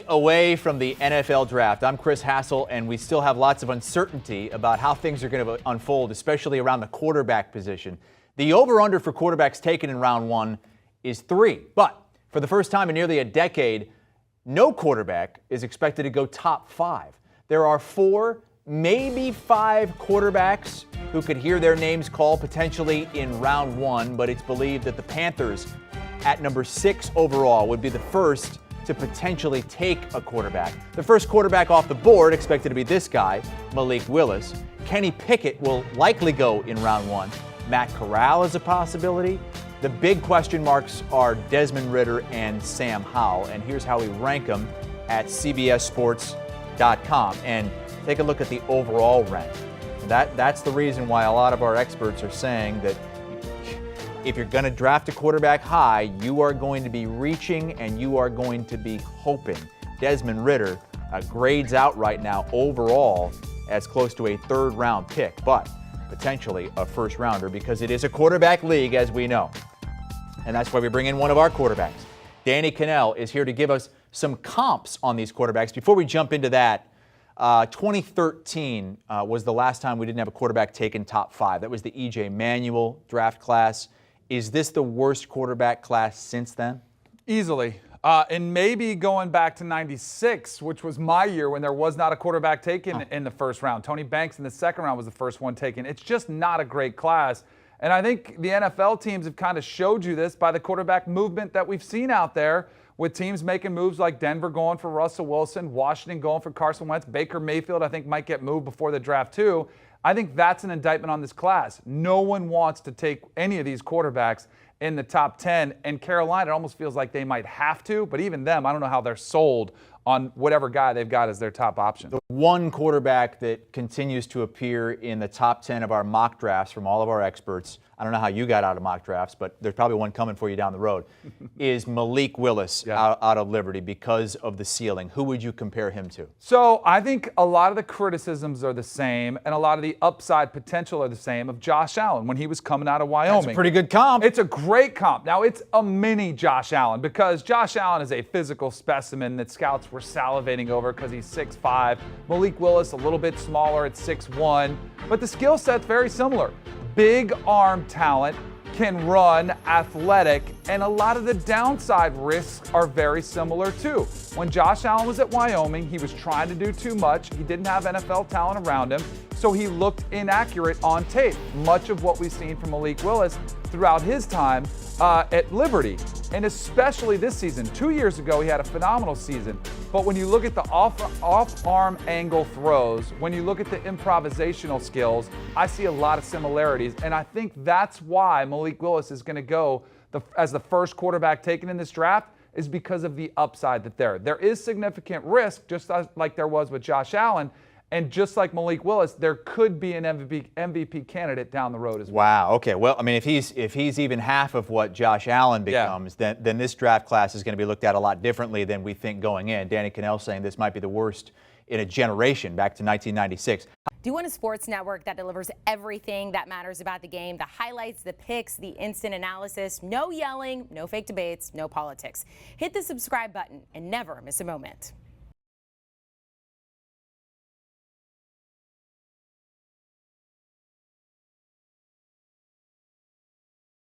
away from the NFL draft. I'm Chris Hassel, and we still have lots of uncertainty about how things are going to unfold, especially around the quarterback position. The over-under for quarterbacks taken in round one is 3. But for the first time in nearly a decade, no quarterback is expected to go top 5. There are 4, maybe 5 quarterbacks who could hear their names called potentially in round one, but it's believed that the Panthers at number 6 overall would be the first to potentially take a quarterback. The first quarterback off the board expected to be this guy, Malik Willis. Kenny Pickett will likely go in round one. Matt Corral is a possibility. The big question marks are Desmond Ridder and Sam Howell, and here's how we rank them at CBSSports.com. And take a look at the overall rank. That's the reason why a lot of our experts are saying that if you're going to draft a quarterback high, you are going to be reaching and you are going to be hoping. Desmond Ridder grades out right now overall as close to a 3rd round pick, but potentially a 1st rounder because it is a quarterback league, as we know. And that's why we bring in one of our quarterbacks. Danny Kanell is here to give us some comps on these quarterbacks. Before we jump into that, 2013 was the last time we didn't have a quarterback taken top 5. That was the E.J. Manuel draft class. Is this the worst quarterback class since then? Easily. And maybe going back to 96, which was my year when there was not a quarterback taken in the 1st round. Tony Banks in the 2nd round was the first one taken. It's just not a great class. And I think the NFL teams have kind of showed you this by the quarterback movement that we've seen out there, with teams making moves like Denver going for Russell Wilson, Washington going for Carson Wentz, Baker Mayfield I think might get moved before the draft too. I think that's an indictment on this class. No one wants to take any of these quarterbacks in the top 10, and Carolina, it almost feels like they might have to, but even them, I don't know how they're sold on whatever guy they've got as their top option. The one quarterback that continues to appear in the top 10 of our mock drafts from all of our experts, I don't know how you got out of mock drafts, but there's probably one coming for you down the road, is Malik Willis out of Liberty because of the ceiling. Who would you compare him to? So I think a lot of the criticisms are the same, and a lot of the upside potential are the same of Josh Allen when he was coming out of Wyoming. That's a pretty good comp. It's a great comp. Now, it's a mini Josh Allen because Josh Allen is a physical specimen that scouts were salivating over because he's 6'5". Malik Willis a little bit smaller at 6'1", but the skill set's very similar. Big arm talent, can run, athletic, and a lot of the downside risks are very similar too. When Josh Allen was at Wyoming, he was trying to do too much. He didn't have NFL talent around him, so he looked inaccurate on tape. Much of what we've seen from Malik Willis throughout his time at Liberty, and especially this season. 2 years ago, he had a phenomenal season. But when you look at the off-arm angle throws, when you look at the improvisational skills, I see a lot of similarities. And I think that's why Malik Willis is going to go as the first quarterback taken in this draft, is because of the upside that there is significant risk, just like there was with Josh Allen. And just like Malik Willis, there could be an MVP candidate down the road as well. Wow. Okay. Well, I mean, if he's even half of what Josh Allen becomes, then this draft class is going to be looked at a lot differently than we think going in. Danny Kanell saying this might be the worst in a generation back to 1996. Do you want a sports network that delivers everything that matters about the game? The highlights, the picks, the instant analysis, no yelling, no fake debates, no politics. Hit the subscribe button and never miss a moment.